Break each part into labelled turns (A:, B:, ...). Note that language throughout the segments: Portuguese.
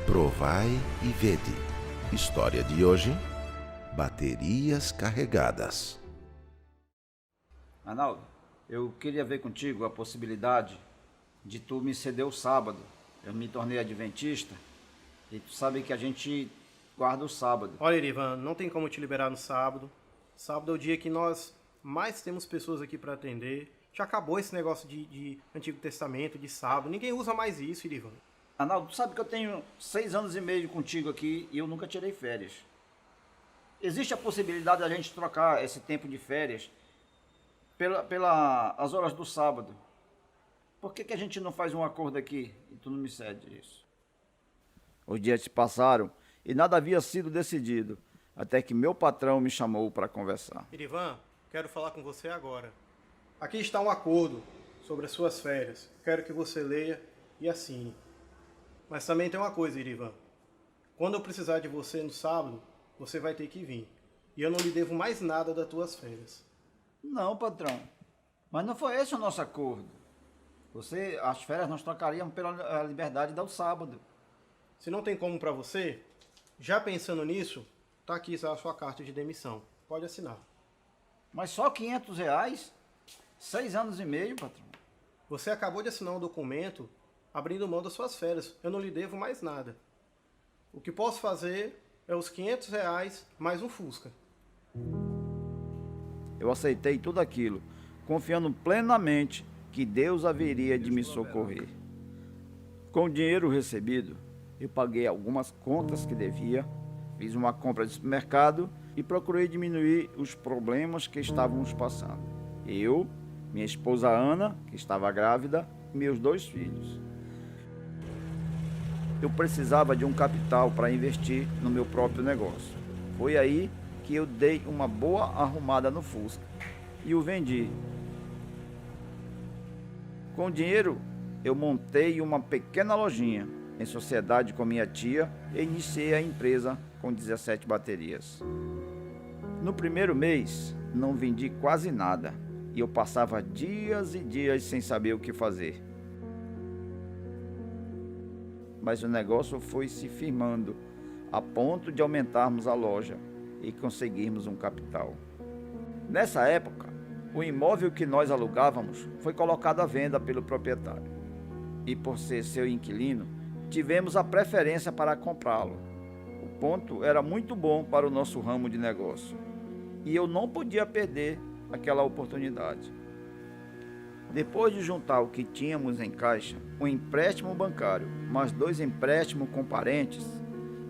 A: Provai e vede. História de hoje: baterias carregadas.
B: Arnaldo, eu queria ver contigo a possibilidade de tu me ceder o sábado. Eu me tornei adventista e tu sabe que a gente guarda o sábado.
C: Olha, Irivan, não tem como te liberar no sábado. Sábado é o dia que nós mais temos pessoas aqui para atender. Já acabou esse negócio de Antigo Testamento, de sábado. Ninguém usa mais isso, Irivan.
B: Arnaldo, tu sabe que eu tenho 6 anos e meio contigo aqui e eu nunca tirei férias. Existe a possibilidade da gente trocar esse tempo de férias pelas horas do sábado. Por que a gente não faz um acordo aqui e tu não me cede isso? Os dias se passaram e nada havia sido decidido, até que meu patrão me chamou para conversar.
C: Irivan, quero falar com você agora. Aqui está um acordo sobre as suas férias. Quero que você leia e assine. Mas também tem uma coisa, Irivan. Quando eu precisar de você no sábado, você vai ter que vir. E eu não lhe devo mais nada das tuas férias.
B: Não, patrão. Mas não foi esse o nosso acordo. As férias nós trocaríamos pela liberdade do sábado.
C: Se não tem como para você, já pensando nisso, tá aqui a sua carta de demissão. Pode assinar.
B: Mas só R$ 500? 6 anos e meio, patrão.
C: Você acabou de assinar um documento abrindo mão das suas férias. Eu não lhe devo mais nada. O que posso fazer é os R$ 500 mais um Fusca.
B: Eu aceitei tudo aquilo, confiando plenamente que Deus haveria de me socorrer. Com o dinheiro recebido, eu paguei algumas contas que devia, fiz uma compra de supermercado e procurei diminuir os problemas que estávamos passando. Eu, minha esposa Ana, que estava grávida, e meus 2 filhos. Eu precisava de um capital para investir no meu próprio negócio. Foi aí que eu dei uma boa arrumada no Fusca e o vendi. Com o dinheiro, eu montei uma pequena lojinha em sociedade com minha tia e iniciei a empresa com 17 baterias. No primeiro mês, não vendi quase nada e eu passava dias e dias sem saber o que fazer. Mas o negócio foi se firmando a ponto de aumentarmos a loja e conseguirmos um capital. Nessa época, o imóvel que nós alugávamos foi colocado à venda pelo proprietário. E por ser seu inquilino, tivemos a preferência para comprá-lo. O ponto era muito bom para o nosso ramo de negócio. E eu não podia perder aquela oportunidade. Depois de juntar o que tínhamos em caixa, um empréstimo bancário, mais 2 empréstimos com parentes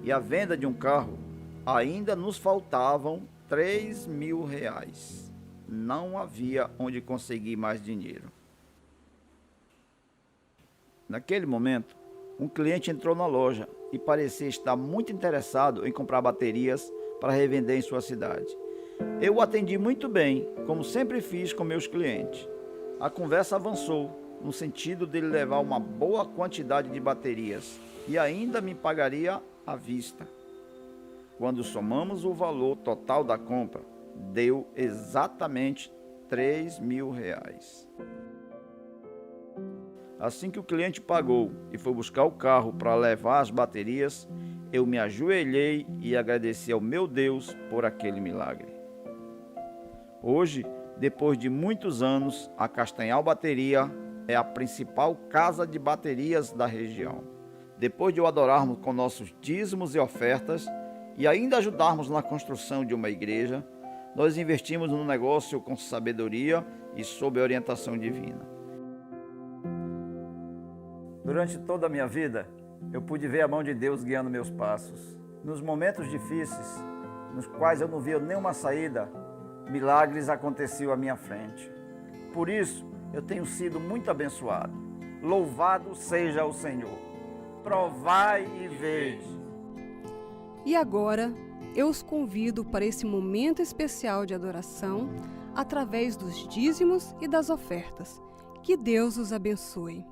B: e a venda de um carro, ainda nos faltavam R$ 3.000. Não havia onde conseguir mais dinheiro. Naquele momento, um cliente entrou na loja e parecia estar muito interessado em comprar baterias para revender em sua cidade. Eu o atendi muito bem, como sempre fiz com meus clientes. A conversa avançou no sentido de ele levar uma boa quantidade de baterias e ainda me pagaria à vista. Quando somamos o valor total da compra, deu exatamente R$ 3.000. Assim que o cliente pagou e foi buscar o carro para levar as baterias, eu me ajoelhei e agradeci ao meu Deus por aquele milagre. Hoje, depois de muitos anos, a Castanhal Bateria é a principal casa de baterias da região. Depois de o adorarmos com nossos dízimos e ofertas e ainda ajudarmos na construção de uma igreja, nós investimos no negócio com sabedoria e sob a orientação divina. Durante toda a minha vida, eu pude ver a mão de Deus guiando meus passos. Nos momentos difíceis, nos quais eu não via nenhuma saída, milagres aconteciam à minha frente. Por isso, eu tenho sido muito abençoado. Louvado seja o Senhor. Provai e vede.
D: E agora, eu os convido para esse momento especial de adoração através dos dízimos e das ofertas. Que Deus os abençoe.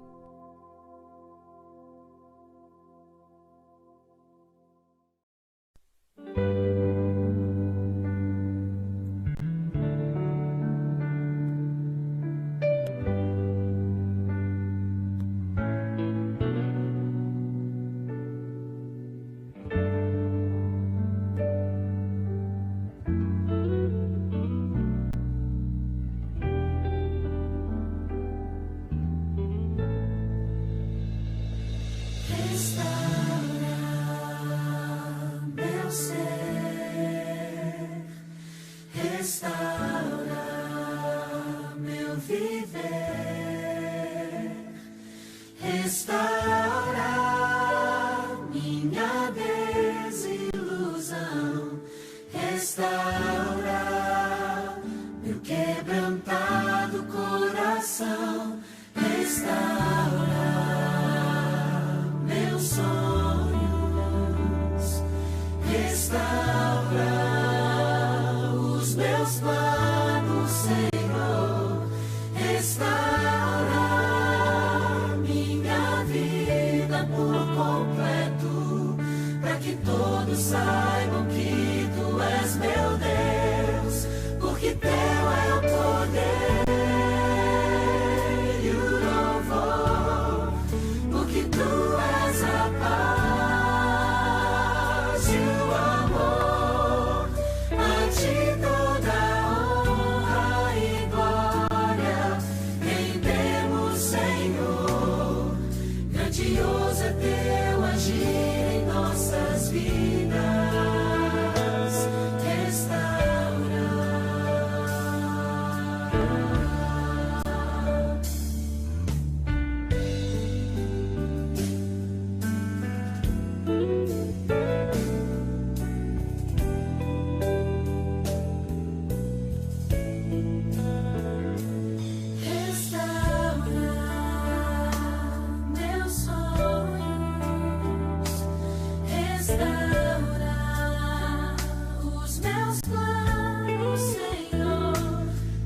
E: os meus planos, Senhor.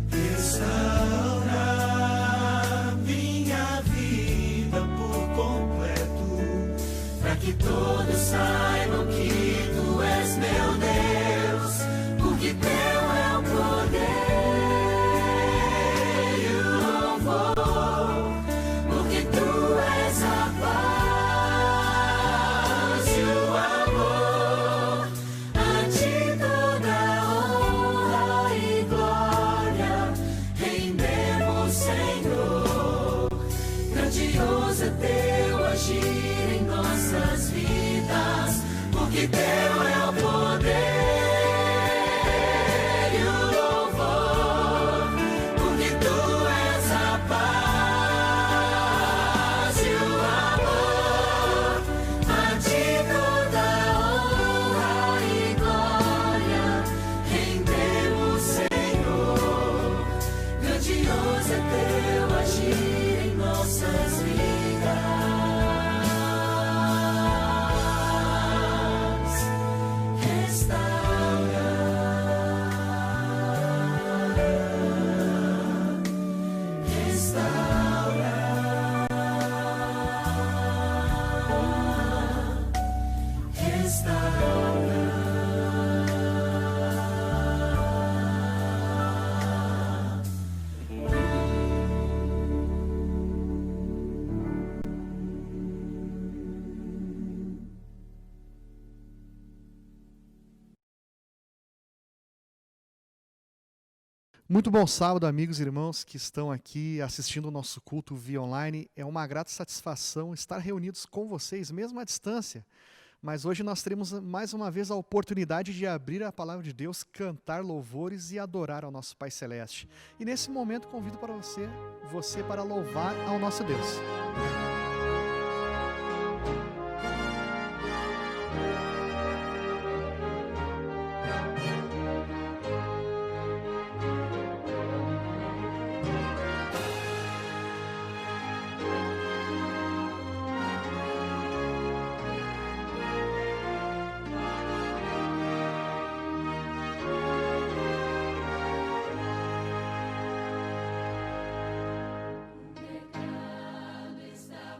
E: Restaura minha vida por completo, para que todos saibam que Tu és meu Deus, porque Teu é o poder e o louvor, porque Tu és a paz e o amor. A Ti toda honra e glória rendemos, Senhor. Grandioso é Teu agir em nossas vidas, porque Teu é o poder e o louvor, porque Tu és a paz e o amor. A Ti toda honra e glória rendemos, Senhor. Grandioso é Teu agir em nossas vidas.
F: Muito bom sábado, amigos e irmãos que estão aqui assistindo o nosso culto via online. É uma grata satisfação estar reunidos com vocês, mesmo à distância. Mas hoje nós teremos mais uma vez a oportunidade de abrir a palavra de Deus, cantar louvores e adorar ao nosso Pai Celeste. E nesse momento convido para você para louvar ao nosso Deus.
E: Está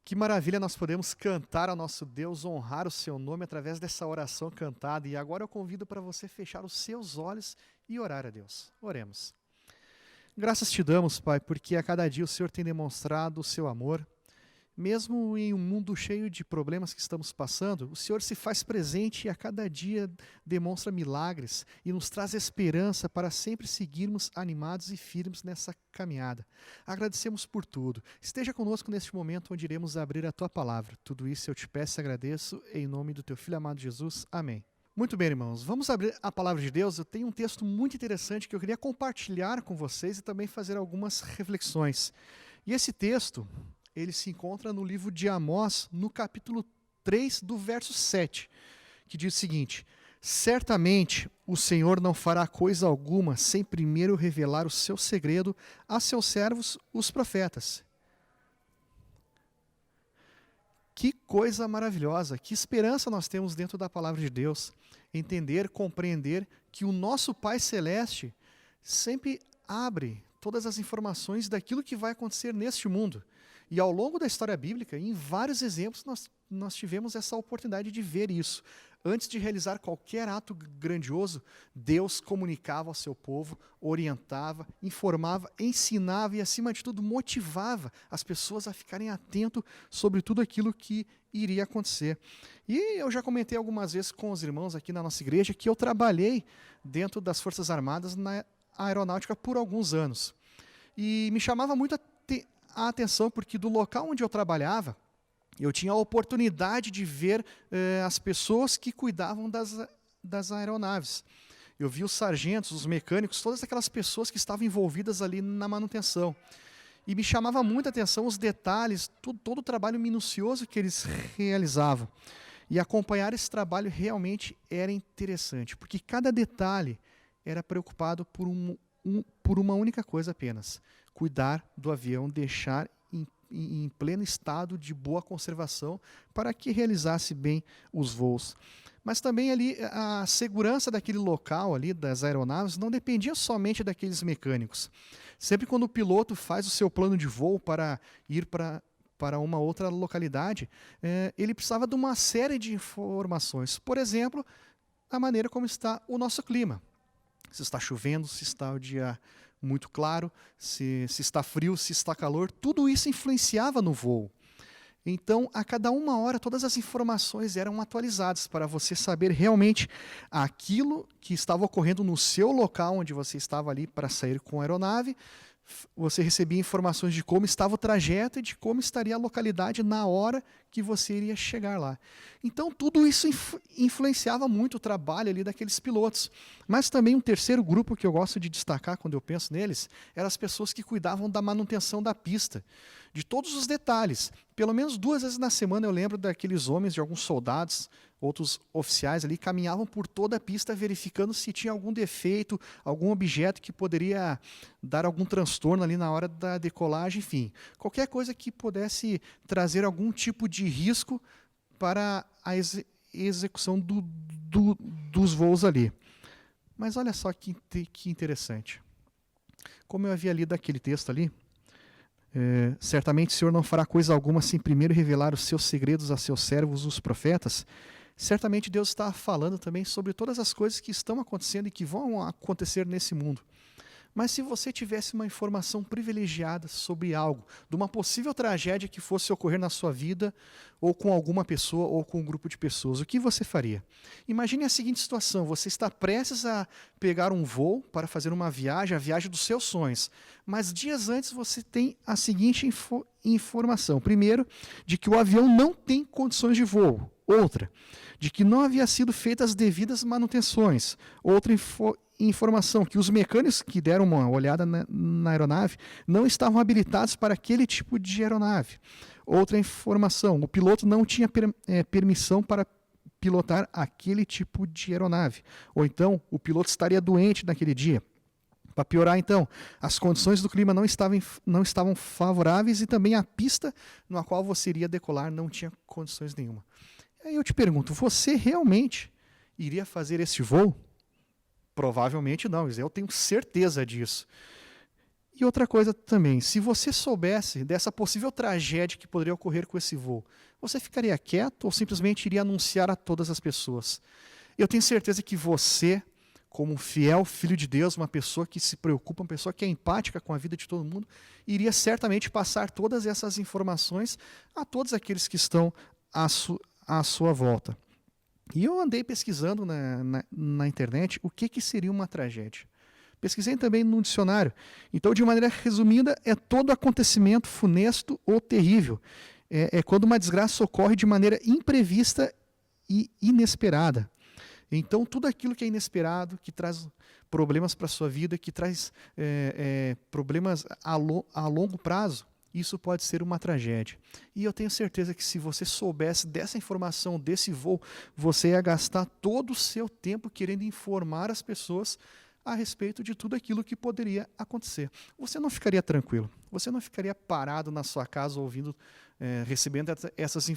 F: Que maravilha nós podemos cantar ao nosso Deus, honrar o seu nome através dessa oração cantada. E agora eu convido para você fechar os seus olhos e orar a Deus. Oremos. Graças te damos, Pai, porque a cada dia o Senhor tem demonstrado o seu amor. Mesmo em um mundo cheio de problemas que estamos passando, o Senhor se faz presente e a cada dia demonstra milagres e nos traz esperança para sempre seguirmos animados e firmes nessa caminhada. Agradecemos por tudo. Esteja conosco neste momento onde iremos abrir a Tua Palavra. Tudo isso eu te peço e agradeço em nome do Teu Filho amado Jesus. Amém. Muito bem, irmãos. Vamos abrir a Palavra de Deus. Eu tenho um texto muito interessante que eu queria compartilhar com vocês e também fazer algumas reflexões. E esse texto, ele se encontra no livro de Amós, no capítulo 3, do verso 7, que diz o seguinte: certamente o Senhor não fará coisa alguma sem primeiro revelar o seu segredo a seus servos, os profetas. Que coisa maravilhosa, que esperança nós temos dentro da palavra de Deus. Entender, compreender que o nosso Pai Celeste sempre abre todas as informações daquilo que vai acontecer neste mundo. E ao longo da história bíblica, em vários exemplos, nós tivemos essa oportunidade de ver isso. Antes de realizar qualquer ato grandioso, Deus comunicava ao seu povo, orientava, informava, ensinava e, acima de tudo, motivava as pessoas a ficarem atentos sobre tudo aquilo que iria acontecer. E eu já comentei algumas vezes com os irmãos aqui na nossa igreja que eu trabalhei dentro das Forças Armadas na aeronáutica por alguns anos. E me chamava muito a atenção porque do local onde eu trabalhava, eu tinha a oportunidade de ver as pessoas que cuidavam das aeronaves. Eu vi os sargentos, os mecânicos, todas aquelas pessoas que estavam envolvidas ali na manutenção. E me chamava muita atenção os detalhes, todo o trabalho minucioso que eles realizavam. E acompanhar esse trabalho realmente era interessante, porque cada detalhe era preocupado por uma única coisa apenas: cuidar do avião, deixar em pleno estado de boa conservação para que realizasse bem os voos. Mas também ali a segurança daquele local ali das aeronaves não dependia somente daqueles mecânicos. Sempre quando o piloto faz o seu plano de voo para ir para uma outra localidade, ele precisava de uma série de informações. Por exemplo, a maneira como está o nosso clima. Se está chovendo, se está o dia muito claro, se está frio, se está calor, tudo isso influenciava no voo. Então, a cada uma hora, todas as informações eram atualizadas para você saber realmente aquilo que estava ocorrendo no seu local onde você estava ali para sair com a aeronave. Você recebia informações de como estava o trajeto e de como estaria a localidade na hora que você iria chegar lá. Então, tudo isso influenciava muito o trabalho ali daqueles pilotos. Mas também um terceiro grupo que eu gosto de destacar quando eu penso neles, eram as pessoas que cuidavam da manutenção da pista, de todos os detalhes. Pelo menos 2 vezes na semana eu lembro daqueles homens, de alguns soldados, outros oficiais ali, caminhavam por toda a pista verificando se tinha algum defeito, algum objeto que poderia dar algum transtorno ali na hora da decolagem, enfim. Qualquer coisa que pudesse trazer algum tipo de risco para a execução dos voos ali. Mas olha só que interessante. Como eu havia lido aquele texto ali, certamente o Senhor não fará coisa alguma sem primeiro revelar os seus segredos a seus servos, os profetas. Certamente Deus está falando também sobre todas as coisas que estão acontecendo e que vão acontecer nesse mundo. Mas se você tivesse uma informação privilegiada sobre algo, de uma possível tragédia que fosse ocorrer na sua vida, ou com alguma pessoa, ou com um grupo de pessoas, o que você faria? Imagine a seguinte situação: você está prestes a pegar um voo para fazer uma viagem, a viagem dos seus sonhos, mas dias antes você tem a seguinte informação. Primeiro, de que o avião não tem condições de voo, Outra, de que não havia sido feitas as devidas manutenções. Outra informação, que os mecânicos que deram uma olhada na aeronave não estavam habilitados para aquele tipo de aeronave. Outra informação, o piloto não tinha permissão para pilotar aquele tipo de aeronave. Ou então, o piloto estaria doente naquele dia. Para piorar, então, as condições do clima não estavam favoráveis e também a pista na qual você iria decolar não tinha condições nenhuma. Aí eu te pergunto, você realmente iria fazer esse voo? Provavelmente não, eu tenho certeza disso. E outra coisa também, se você soubesse dessa possível tragédia que poderia ocorrer com esse voo, você ficaria quieto ou simplesmente iria anunciar a todas as pessoas? Eu tenho certeza que você, como um fiel filho de Deus, uma pessoa que se preocupa, uma pessoa que é empática com a vida de todo mundo, iria certamente passar todas essas informações a todos aqueles que estão à sua volta. E eu andei pesquisando na internet o que seria uma tragédia. Pesquisei também no dicionário. Então, de maneira resumida, é todo acontecimento funesto ou terrível. É quando uma desgraça ocorre de maneira imprevista e inesperada. Então, tudo aquilo que é inesperado, que traz problemas para a sua vida, que traz problemas a longo prazo, isso pode ser uma tragédia. E eu tenho certeza que se você soubesse dessa informação, desse voo, você ia gastar todo o seu tempo querendo informar as pessoas a respeito de tudo aquilo que poderia acontecer. Você não ficaria tranquilo, você não ficaria parado na sua casa ouvindo, recebendo essas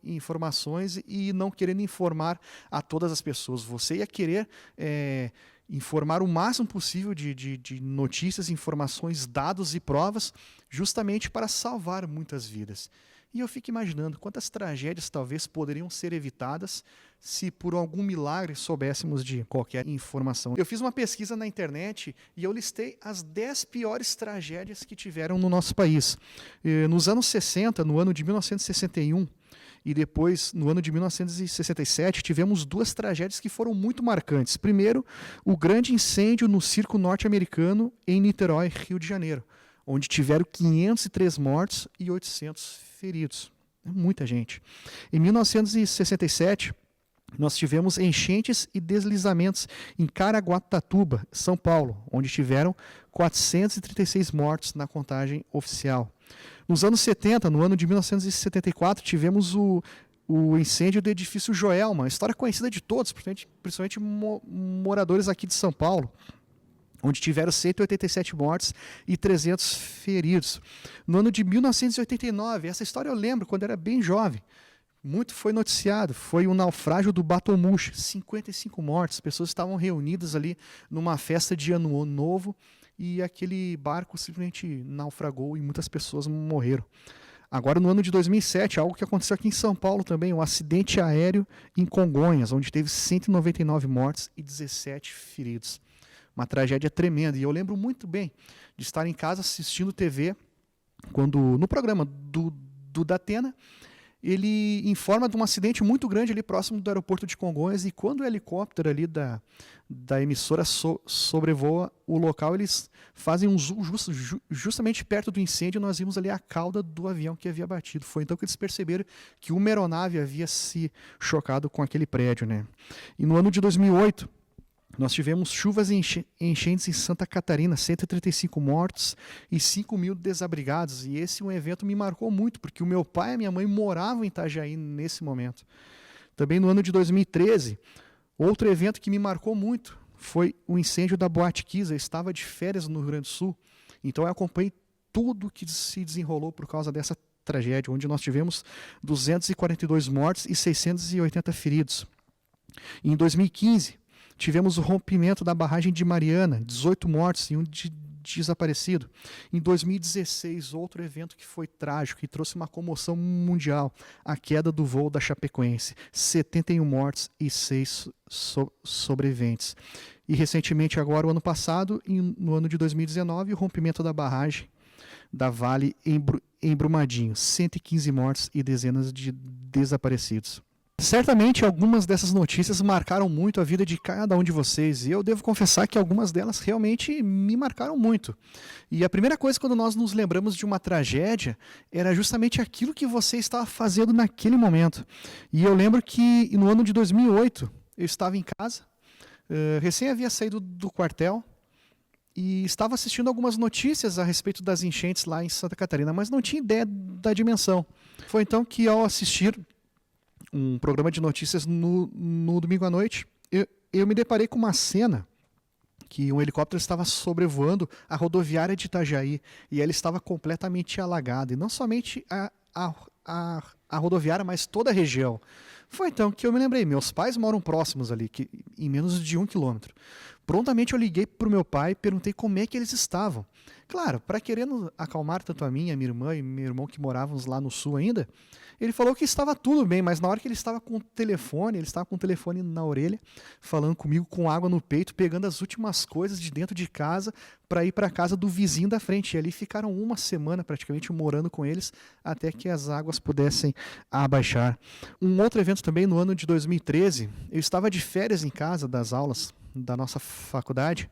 F: informações e não querendo informar a todas as pessoas. Você ia querer informar o máximo possível de notícias, informações, dados e provas, justamente para salvar muitas vidas. E eu fico imaginando quantas tragédias talvez poderiam ser evitadas se por algum milagre soubéssemos de qualquer informação. Eu fiz uma pesquisa na internet e eu listei as 10 piores tragédias que tiveram no nosso país. Nos anos 60, no ano de 1961, e depois, no ano de 1967, tivemos 2 tragédias que foram muito marcantes. Primeiro, o grande incêndio no circo norte-americano em Niterói, Rio de Janeiro, onde tiveram 503 mortos e 800 feridos. É muita gente. Em 1967, nós tivemos enchentes e deslizamentos em Caraguatatuba, São Paulo, onde tiveram 436 mortos na contagem oficial. Nos anos 70, no ano de 1974, tivemos o incêndio do edifício Joelma, uma história conhecida de todos, principalmente moradores aqui de São Paulo, onde tiveram 187 mortes e 300 feridos. No ano de 1989, essa história eu lembro quando era bem jovem, muito foi noticiado, foi o naufrágio do Batomush, 55 mortes, pessoas estavam reunidas ali numa festa de ano novo e aquele barco simplesmente naufragou e muitas pessoas morreram. Agora, no ano de 2007, algo que aconteceu aqui em São Paulo também, um acidente aéreo em Congonhas, onde teve 199 mortes e 17 feridos. Uma tragédia tremenda. E eu lembro muito bem de estar em casa assistindo TV, quando no programa do Datena, ele informa de um acidente muito grande ali próximo do aeroporto de Congonhas, e quando o helicóptero ali da emissora sobrevoa o local, eles fazem um zoom justamente perto do incêndio. Nós vimos ali a cauda do avião que havia batido. Foi então que eles perceberam que uma aeronave havia se chocado com aquele prédio, né? E no ano de 2008, nós tivemos chuvas e enchentes em Santa Catarina, 135 mortos e 5 mil desabrigados. E esse um evento me marcou muito, porque o meu pai e a minha mãe moravam em Itajaí nesse momento. Também no ano de 2013, outro evento que me marcou muito foi o incêndio da Boate Kiss. Eu estava de férias no Rio Grande do Sul, então eu acompanhei tudo que se desenrolou por causa dessa tragédia, onde nós tivemos 242 mortos e 680 feridos. E em 2015, tivemos o rompimento da barragem de Mariana, 18 mortos e um desaparecido. Em 2016, outro evento que foi trágico e trouxe uma comoção mundial, a queda do voo da Chapecoense, 71 mortos e 6 sobreviventes. E recentemente, agora, o ano passado, no ano de 2019, o rompimento da barragem da Vale em Brumadinho, 115 mortos e dezenas de desaparecidos. Certamente algumas dessas notícias marcaram muito a vida de cada um de vocês, e eu devo confessar que algumas delas realmente me marcaram muito. E a primeira coisa quando nós nos lembramos de uma tragédia era justamente aquilo que você estava fazendo naquele momento. E eu lembro que no ano de 2008 eu estava em casa, recém havia saído do quartel e estava assistindo algumas notícias a respeito das enchentes lá em Santa Catarina, mas não tinha ideia da dimensão. Foi então que, ao assistir um programa de notícias no domingo à noite, eu me deparei com uma cena que um helicóptero estava sobrevoando a rodoviária de Itajaí e ela estava completamente alagada. E não somente a rodoviária, mas toda a região. Foi então que eu me lembrei, meus pais moram próximos ali, em menos de 1 quilômetro. Prontamente eu liguei para o meu pai e perguntei como é que eles estavam. Claro, para querendo acalmar tanto a minha irmã e meu irmão que morávamos lá no sul ainda, ele falou que estava tudo bem, mas na hora que ele estava com o telefone, na orelha, falando comigo com água no peito, pegando as últimas coisas de dentro de casa para ir para a casa do vizinho da frente. E ali ficaram 1 semana praticamente morando com eles até que as águas pudessem abaixar. Um outro evento também no ano de 2013, eu estava de férias em casa das aulas da nossa faculdade,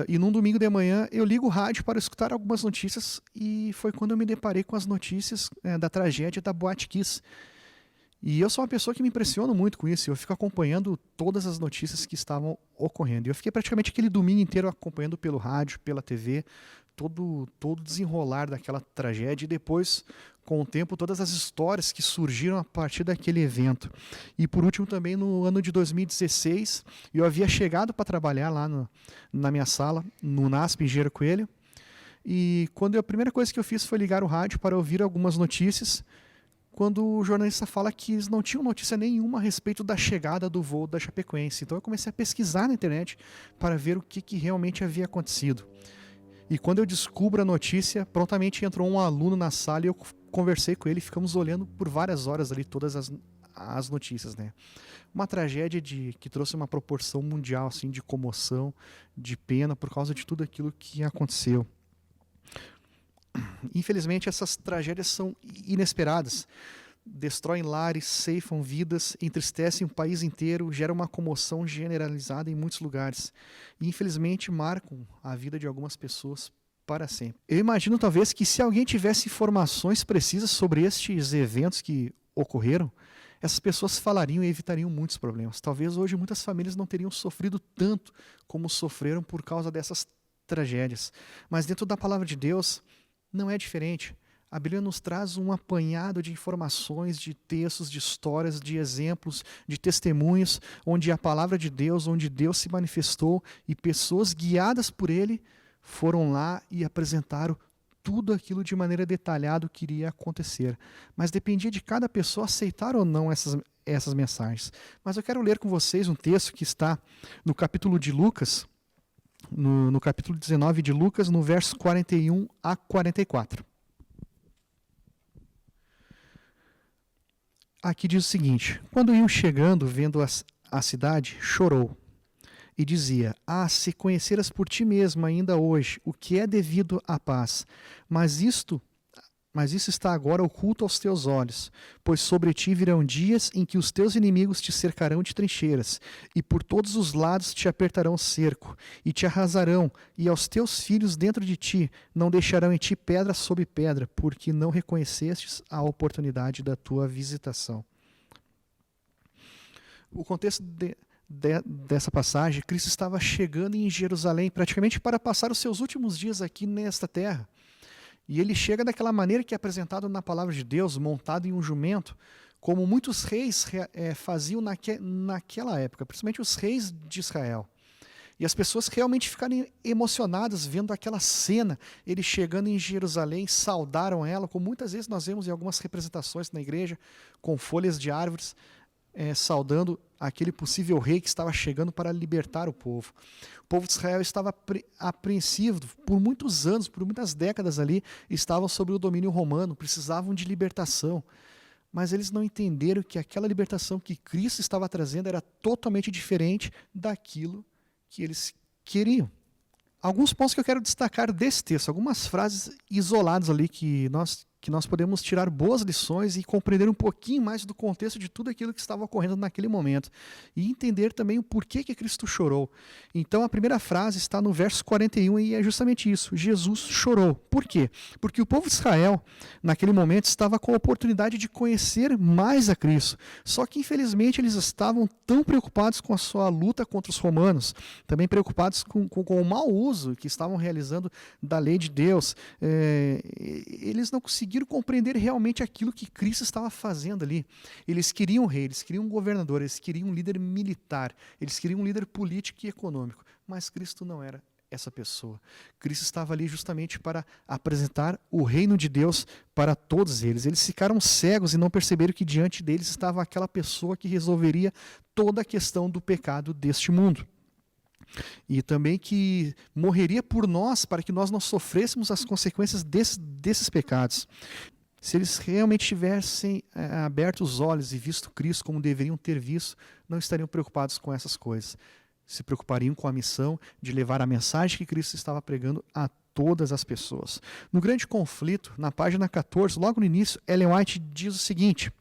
F: e num domingo de manhã eu ligo o rádio para escutar algumas notícias e foi quando eu me deparei com as notícias da tragédia da Boate Kiss. E eu sou uma pessoa que me impressiona muito com isso, eu fico acompanhando todas as notícias que estavam ocorrendo. E eu fiquei praticamente aquele domingo inteiro acompanhando pelo rádio, pela TV, todo o desenrolar daquela tragédia e depois, com o tempo, todas as histórias que surgiram a partir daquele evento. E por último também no ano de 2016, eu havia chegado para trabalhar lá na minha sala, no NASP Engenheiro Coelho, e a primeira coisa que eu fiz foi ligar o rádio para ouvir algumas notícias, quando o jornalista fala que eles não tinham notícia nenhuma a respeito da chegada do voo da Chapecoense. Então eu comecei a pesquisar na internet para ver o que realmente havia acontecido. E quando eu descubro a notícia, prontamente entrou um aluno na sala e eu conversei com ele, ficamos olhando por várias horas ali todas as notícias, né? Uma tragédia que trouxe uma proporção mundial assim, de comoção, de pena por causa de tudo aquilo que aconteceu. Infelizmente essas tragédias são inesperadas, destroem lares, ceifam vidas, entristecem o país inteiro, geram uma comoção generalizada em muitos lugares e infelizmente marcam a vida de algumas pessoas para sempre. Eu imagino talvez que se alguém tivesse informações precisas sobre estes eventos que ocorreram, essas pessoas falariam e evitariam muitos problemas. Talvez hoje muitas famílias não teriam sofrido tanto como sofreram por causa dessas tragédias. Mas dentro da palavra de Deus não é diferente. A Bíblia nos traz um apanhado de informações, de textos, de histórias, de exemplos, de testemunhos, onde a palavra de Deus, onde Deus se manifestou e pessoas guiadas por Ele foram lá e apresentaram tudo aquilo de maneira detalhada que iria acontecer. Mas dependia de cada pessoa aceitar ou não essas mensagens. Mas eu quero ler com vocês um texto que está no capítulo de Lucas, no capítulo 19 de Lucas, no verso 41 a 44. Aqui diz o seguinte: quando iam chegando, vendo a cidade, chorou e dizia: se conheceras por ti mesmo ainda hoje o que é devido à paz, mas isso está agora oculto aos teus olhos, pois sobre ti virão dias em que os teus inimigos te cercarão de trincheiras, e por todos os lados te apertarão cerco, e te arrasarão, e aos teus filhos dentro de ti não deixarão em ti pedra sobre pedra, porque não reconhecestes a oportunidade da tua visitação. O contexto dessa passagem, Cristo estava chegando em Jerusalém praticamente para passar os seus últimos dias aqui nesta terra. E ele chega daquela maneira que é apresentado na palavra de Deus, montado em um jumento, como muitos reis faziam naquela época, principalmente os reis de Israel. E as pessoas realmente ficaram emocionadas vendo aquela cena, ele chegando em Jerusalém, saudaram ela, como muitas vezes nós vemos em algumas representações na igreja, com folhas de árvores, saudando aquele possível rei que estava chegando para libertar o povo. O povo de Israel estava apreensivo por muitos anos, por muitas décadas ali, estavam sob o domínio romano, precisavam de libertação. Mas eles não entenderam que aquela libertação que Cristo estava trazendo era totalmente diferente daquilo que eles queriam. Alguns pontos que eu quero destacar desse texto, algumas frases isoladas ali que nós que nós podemos tirar boas lições e compreender um pouquinho mais do contexto de tudo aquilo que estava ocorrendo naquele momento. E entender também o porquê que Cristo chorou. Então a primeira frase está no verso 41 e é justamente isso. Jesus chorou. Por quê? Porque o povo de Israel, naquele momento, estava com a oportunidade de conhecer mais a Cristo. Só que, infelizmente, eles estavam tão preocupados com a sua luta contra os romanos, também preocupados com o mau uso que estavam realizando da lei de Deus. Eles não conseguiram compreender realmente aquilo que Cristo estava fazendo ali. Eles queriam um rei, eles queriam um governador, eles queriam um líder militar, eles queriam um líder político e econômico, mas Cristo não era essa pessoa. Cristo estava ali justamente para apresentar o reino de Deus para todos eles. Eles ficaram cegos e não perceberam que diante deles estava aquela pessoa que resolveria toda a questão do pecado deste mundo. E também que morreria por nós para que nós não sofrêssemos as consequências desses pecados. Se eles realmente tivessem aberto os olhos e visto Cristo como deveriam ter visto, não estariam preocupados com essas coisas. Se preocupariam com a missão de levar a mensagem que Cristo estava pregando a todas as pessoas. No Grande Conflito, na página 14, logo no início, Ellen White diz o seguinte: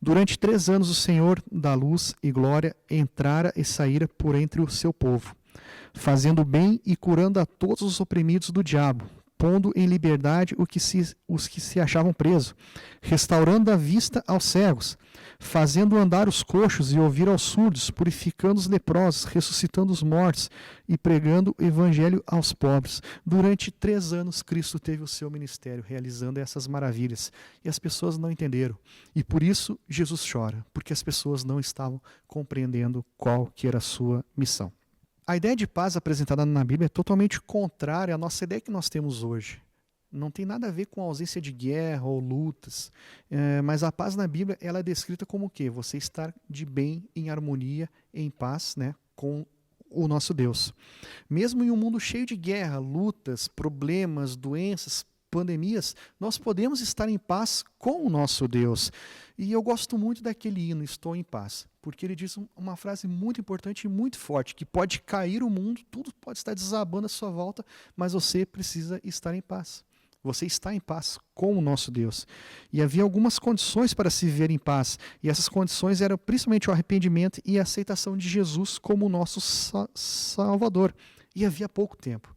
F: durante 3 anos o Senhor da luz e glória entrara e saíra por entre o seu povo, fazendo bem e curando a todos os oprimidos do diabo, pondo em liberdade os que se achavam presos, restaurando a vista aos cegos, fazendo andar os coxos e ouvir aos surdos, purificando os leprosos, ressuscitando os mortos e pregando o evangelho aos pobres. Durante 3 anos Cristo teve o seu ministério, realizando essas maravilhas. E as pessoas não entenderam. E por isso Jesus chora, porque as pessoas não estavam compreendendo qual que era a sua missão. A ideia de paz apresentada na Bíblia é totalmente contrária à nossa ideia que nós temos hoje. Não tem nada a ver com a ausência de guerra ou lutas, mas a paz na Bíblia ela é descrita como o quê? Você estar de bem, em harmonia, em paz, né, com o nosso Deus. Mesmo em um mundo cheio de guerra, lutas, problemas, doenças, pandemias, nós podemos estar em paz com o nosso Deus. E eu gosto muito daquele hino, Estou em Paz, porque ele diz uma frase muito importante e muito forte, que pode cair o mundo, tudo pode estar desabando à sua volta, mas você precisa estar em paz. Você está em paz com o nosso Deus. E havia algumas condições para se viver em paz, e essas condições eram principalmente o arrependimento e a aceitação de Jesus como o nosso Salvador. E havia pouco tempo.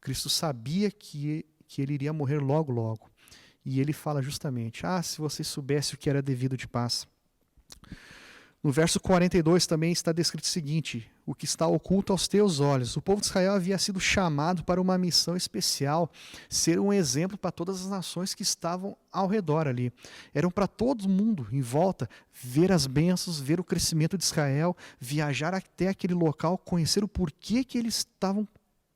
F: Cristo sabia que ele iria morrer logo, logo. E ele fala justamente, se você soubesse o que era devido de paz. No verso 42 também está descrito o seguinte: o que está oculto aos teus olhos. O povo de Israel havia sido chamado para uma missão especial, ser um exemplo para todas as nações que estavam ao redor ali. Eram para todo mundo em volta ver as bênçãos, ver o crescimento de Israel, viajar até aquele local, conhecer o porquê que eles estavam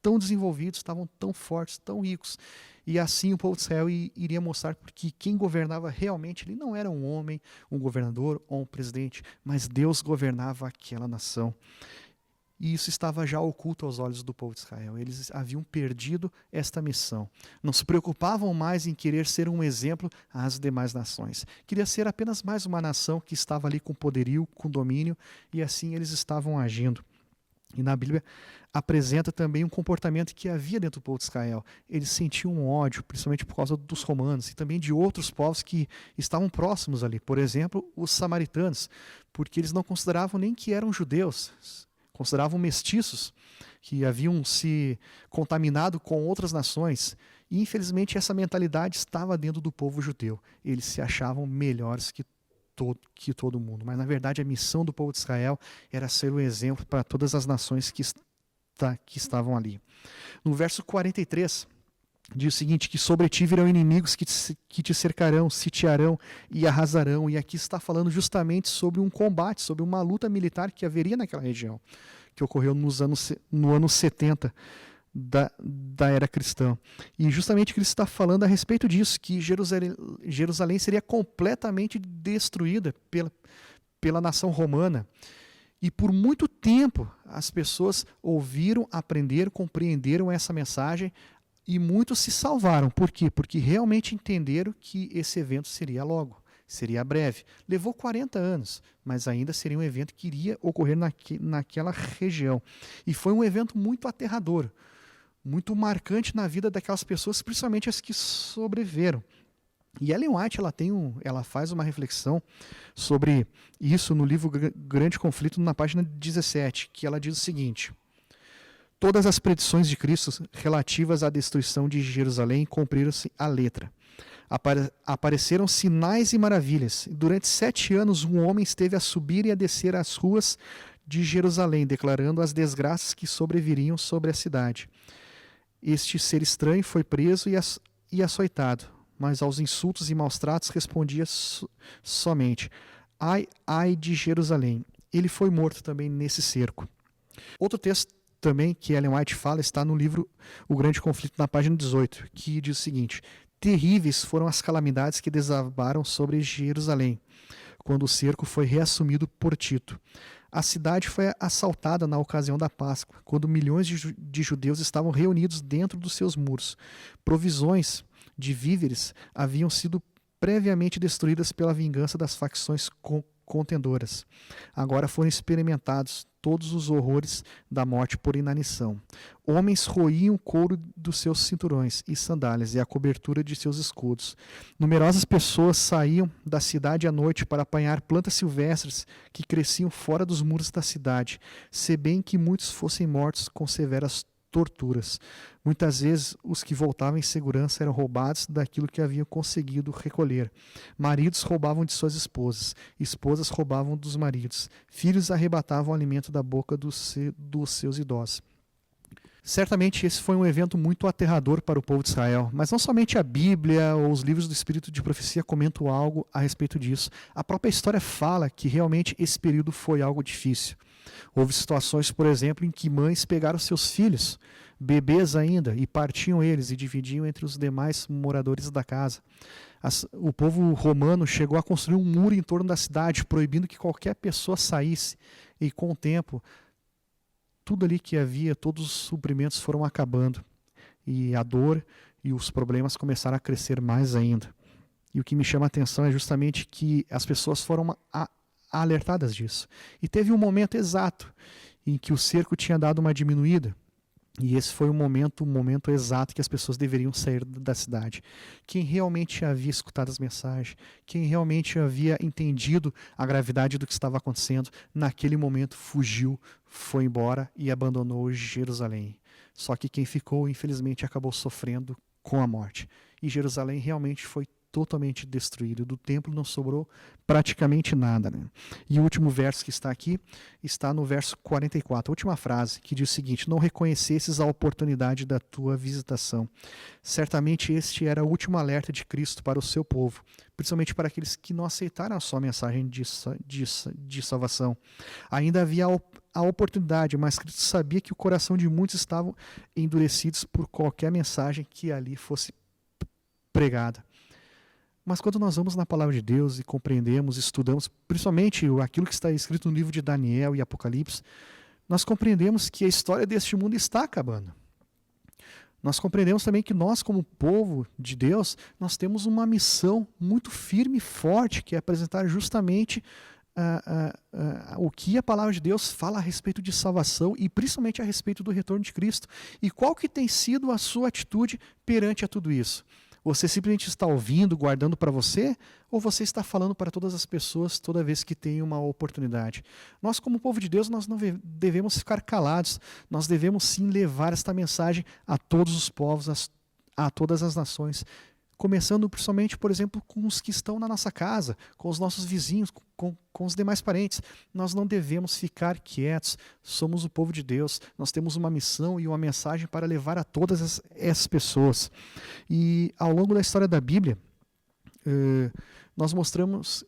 F: tão desenvolvidos, estavam tão fortes, tão ricos. E assim o povo de Israel iria mostrar que quem governava realmente ele não era um homem, um governador ou um presidente, mas Deus governava aquela nação. E isso estava já oculto aos olhos do povo de Israel. Eles haviam perdido esta missão. Não se preocupavam mais em querer ser um exemplo às demais nações. Queria ser apenas mais uma nação que estava ali com poderio, com domínio, e assim eles estavam agindo. E na Bíblia apresenta também um comportamento que havia dentro do povo de Israel. Eles sentiam um ódio, principalmente por causa dos romanos e também de outros povos que estavam próximos ali. Por exemplo, os samaritanos, porque eles não consideravam nem que eram judeus, consideravam mestiços, que haviam se contaminado com outras nações. E infelizmente essa mentalidade estava dentro do povo judeu. Eles se achavam melhores que todo mundo. Mas, na verdade, a missão do povo de Israel era ser um exemplo para todas as nações que estavam ali. No verso 43, diz o seguinte, que sobre ti virão inimigos que te cercarão, sitiarão e arrasarão. E aqui está falando justamente sobre um combate, sobre uma luta militar que haveria naquela região, que ocorreu no ano 70 da era cristã. E justamente Cristo está falando a respeito disso, que Jerusalém seria completamente destruída pela nação romana. E por muito tempo as pessoas ouviram, aprenderam, compreenderam essa mensagem e muitos se salvaram. Por quê? Porque realmente entenderam que esse evento seria logo, seria breve. Levou 40 anos, mas ainda seria um evento que iria ocorrer naquela região. E foi um evento muito aterrador. muito marcante na vida daquelas pessoas, principalmente as que sobreviveram. E Ellen White ela faz uma reflexão sobre isso no livro Grande Conflito, na página 17, que ela diz o seguinte: todas as predições de Cristo relativas à destruição de Jerusalém cumpriram-se à letra. Apareceram sinais e maravilhas. Durante 7 anos, um homem esteve a subir e a descer as ruas de Jerusalém, declarando as desgraças que sobreviriam sobre a cidade. Este ser estranho foi preso e açoitado, mas aos insultos e maus tratos respondia somente: ai, ai de Jerusalém. Ele foi morto também nesse cerco. Outro texto também que Ellen White fala está no livro O Grande Conflito, na página 18, que diz o seguinte: terríveis foram as calamidades que desabaram sobre Jerusalém, quando o cerco foi reassumido por Tito. A cidade foi assaltada na ocasião da Páscoa, quando milhões de judeus estavam reunidos dentro dos seus muros. Provisões de víveres haviam sido previamente destruídas pela vingança das facções contendoras. Agora foram experimentados todos os horrores da morte por inanição. Homens roíam o couro dos seus cinturões e sandálias e a cobertura de seus escudos. Numerosas pessoas saíam da cidade à noite para apanhar plantas silvestres que cresciam fora dos muros da cidade, se bem que muitos fossem mortos com severas torturas. Muitas vezes os que voltavam em segurança eram roubados daquilo que haviam conseguido recolher. Maridos roubavam de suas esposas, esposas roubavam dos maridos, filhos arrebatavam o alimento da boca dos seus idosos. Certamente esse foi um evento muito aterrador para o povo de Israel, mas não somente a Bíblia ou os livros do Espírito de Profecia comentam algo a respeito disso. A própria história fala que realmente esse período foi algo difícil. Houve situações, por exemplo, em que mães pegaram seus filhos, bebês ainda, e partiam eles e dividiam entre os demais moradores da casa. O povo romano chegou a construir um muro em torno da cidade, proibindo que qualquer pessoa saísse, e com o tempo tudo ali que havia, todos os suprimentos foram acabando. E a dor e os problemas começaram a crescer mais ainda. E o que me chama a atenção é justamente que as pessoas foram alertadas disso. E teve um momento exato em que o cerco tinha dado uma diminuída. E esse foi o momento exato que as pessoas deveriam sair da cidade. Quem realmente havia escutado as mensagens, quem realmente havia entendido a gravidade do que estava acontecendo, naquele momento fugiu, foi embora e abandonou Jerusalém. Só que quem ficou, infelizmente, acabou sofrendo com a morte. E Jerusalém realmente foi totalmente destruído. Do templo não sobrou praticamente nada. Né? E o último verso que está aqui está no verso 44, a última frase, que diz o seguinte: não reconhecesses a oportunidade da tua visitação. Certamente este era o último alerta de Cristo para o seu povo, principalmente para aqueles que não aceitaram a sua mensagem de salvação. Ainda havia a oportunidade, mas Cristo sabia que o coração de muitos estavam endurecidos por qualquer mensagem que ali fosse pregada. Mas quando nós vamos na palavra de Deus e compreendemos, estudamos, principalmente aquilo que está escrito no livro de Daniel e Apocalipse, nós compreendemos que a história deste mundo está acabando. Nós compreendemos também que nós, como povo de Deus, nós temos uma missão muito firme e forte, que é apresentar justamente o que a palavra de Deus fala a respeito de salvação e principalmente a respeito do retorno de Cristo. E qual que tem sido a sua atitude perante a tudo isso? Você simplesmente está ouvindo, guardando para você, ou você está falando para todas as pessoas toda vez que tem uma oportunidade? Nós, como povo de Deus, nós não devemos ficar calados. Nós devemos sim levar esta mensagem a todos os povos, a todas as nações. Começando principalmente, por exemplo, com os que estão na nossa casa, com os nossos vizinhos, com os demais parentes. Nós não devemos ficar quietos. Somos o povo de Deus. Nós temos uma missão e uma mensagem para levar a todas essas pessoas. E ao longo da história da Bíblia,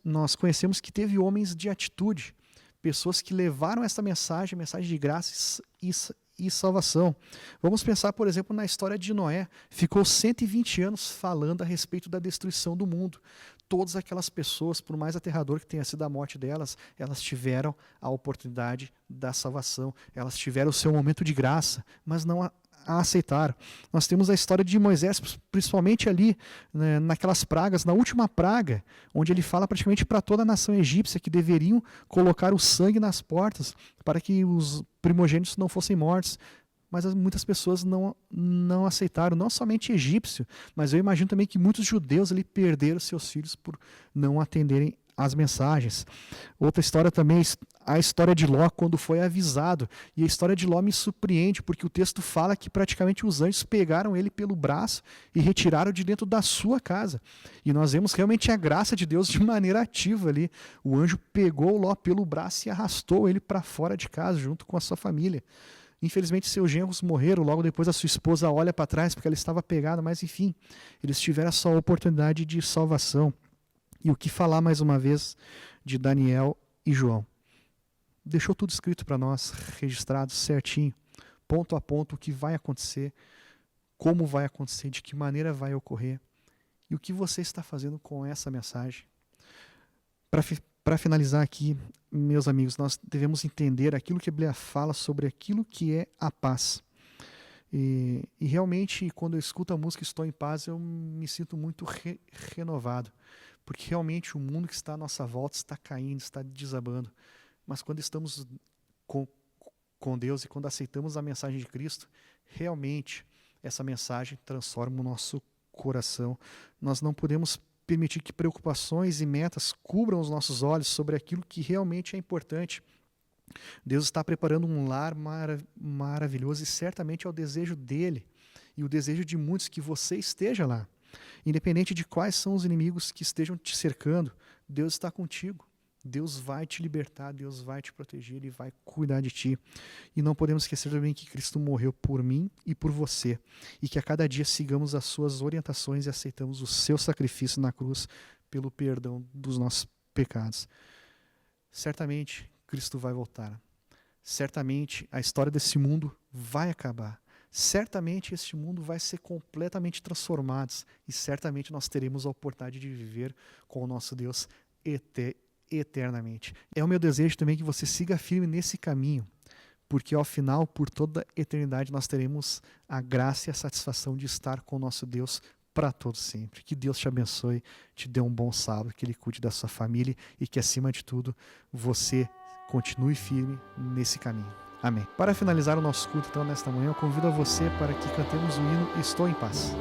F: nós conhecemos que teve homens de atitude, pessoas que levaram essa mensagem de graça e salvação. Vamos pensar, por exemplo, na história de Noé. Ficou 120 anos falando a respeito da destruição do mundo. Todas aquelas pessoas, por mais aterrador que tenha sido a morte delas, elas tiveram a oportunidade da salvação. Elas tiveram o seu momento de graça, mas não a aceitaram. Nós temos a história de Moisés, principalmente ali, né, naquelas pragas, na última praga, onde ele fala praticamente para toda a nação egípcia que deveriam colocar o sangue nas portas para que os primogênitos não fossem mortos. mas muitas pessoas não aceitaram, não somente egípcio, mas eu imagino também que muitos judeus ali perderam seus filhos por não atenderem as mensagens. Outra história também, a história de Ló quando foi avisado. E a história de Ló me surpreende, porque o texto fala que praticamente os anjos pegaram ele pelo braço e retiraram de dentro da sua casa. E nós vemos realmente a graça de Deus de maneira ativa ali. O anjo pegou Ló pelo braço e arrastou ele para fora de casa, junto com a sua família. Infelizmente, seus genros morreram, logo depois a sua esposa olha para trás, porque ela estava pegada, mas enfim, eles tiveram essa oportunidade de salvação. E o que falar mais uma vez de Daniel e João? Deixou tudo escrito para nós, registrado certinho, ponto a ponto, o que vai acontecer, como vai acontecer, de que maneira vai ocorrer e o que você está fazendo com essa mensagem. Para finalizar aqui, meus amigos, nós devemos entender aquilo que a Bíblia fala sobre aquilo que é a paz. E realmente, quando eu escuto a música Estou em Paz, eu me sinto muito renovado. Porque realmente o mundo que está à nossa volta está caindo, está desabando. Mas quando estamos com Deus e quando aceitamos a mensagem de Cristo, realmente essa mensagem transforma o nosso coração. Nós não podemos permitir que preocupações e metas cubram os nossos olhos sobre aquilo que realmente é importante. Deus está preparando um lar maravilhoso e certamente é o desejo dele e o desejo de muitos que você esteja lá. Independente de quais são os inimigos que estejam te cercando, Deus está contigo. Deus vai te libertar, Deus vai te proteger, Ele vai cuidar de ti. E não podemos esquecer também que Cristo morreu por mim e por você. E que a cada dia sigamos as suas orientações e aceitamos o seu sacrifício na cruz pelo perdão dos nossos pecados. Certamente Cristo vai voltar. Certamente a história desse mundo vai acabar. Certamente este mundo vai ser completamente transformado e certamente nós teremos a oportunidade de viver com o nosso Deus eternamente. É o meu desejo também que você siga firme nesse caminho, porque ao final, por toda a eternidade, nós teremos a graça e a satisfação de estar com o nosso Deus para todo sempre. Que Deus te abençoe, te dê um bom sábado, que Ele cuide da sua família e que, acima de tudo, você continue firme nesse caminho. Amém. Para finalizar o nosso culto, então, nesta manhã, eu convido a você para que cantemos o hino Estou em Paz.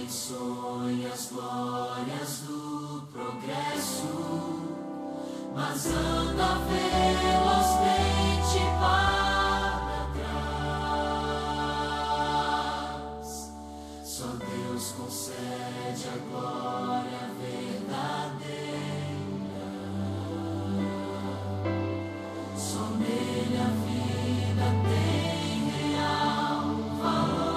E: Sonha as glórias do progresso, mas anda velozmente para trás. Só Deus concede a glória verdadeira. Só nele a vida tem real valor.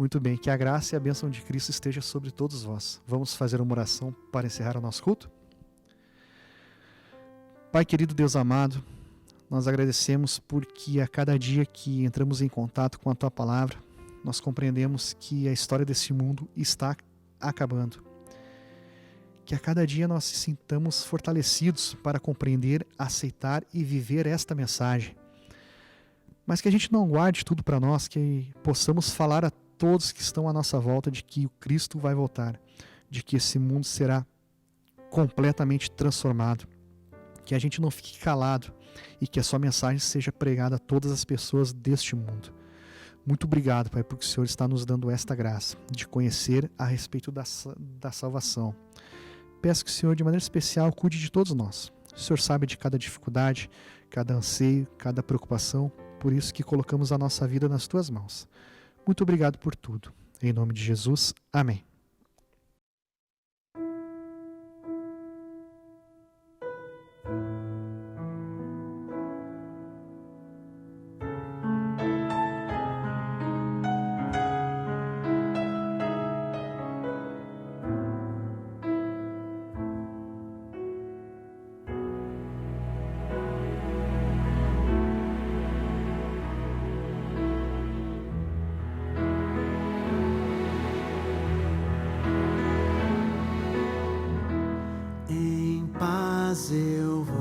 F: Muito bem, que a graça e a bênção de Cristo esteja sobre todos vós. Vamos fazer uma oração para encerrar o nosso culto? Pai querido, Deus amado, nós agradecemos porque a cada dia que entramos em contato com a Tua Palavra, nós compreendemos que a história desse mundo está acabando. Que a cada dia nós se sintamos fortalecidos para compreender, aceitar e viver esta mensagem. Mas que a gente não guarde tudo para nós, que possamos falar a todos que estão à nossa volta de que o Cristo vai voltar, de que esse mundo será completamente transformado. Que a gente não fique calado e que a sua mensagem seja pregada a todas as pessoas deste mundo. Muito obrigado, Pai, porque o Senhor está nos dando esta graça de conhecer a respeito da salvação. Peço que o Senhor, de maneira especial, cuide de todos nós. O Senhor sabe de cada dificuldade, cada anseio, cada preocupação, por isso que colocamos a nossa vida nas Tuas mãos. Muito obrigado por tudo. Em nome de Jesus, amém.
G: Eu vou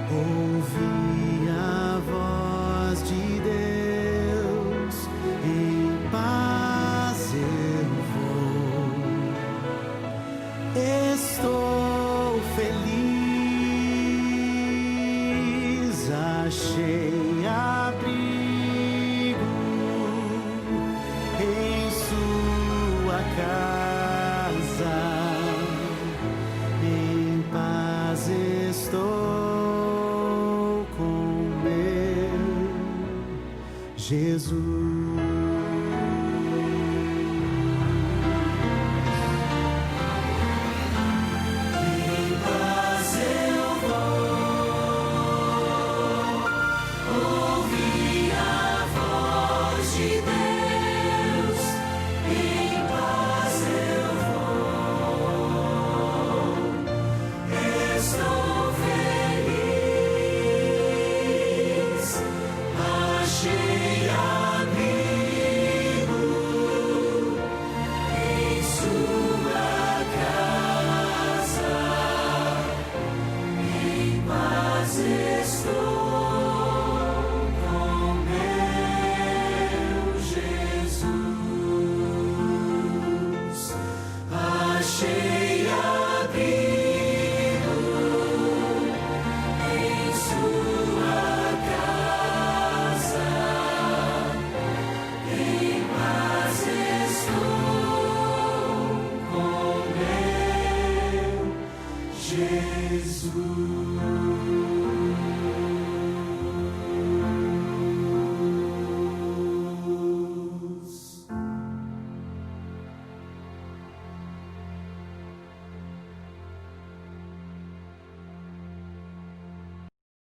G: ouvir a voz de Deus, em paz eu vou, estou feliz, achei abrigo em sua casa. Estou com meu Jesus. Em paz eu vou ouvir a voz de Deus. Em paz eu vou. Estou Jesus.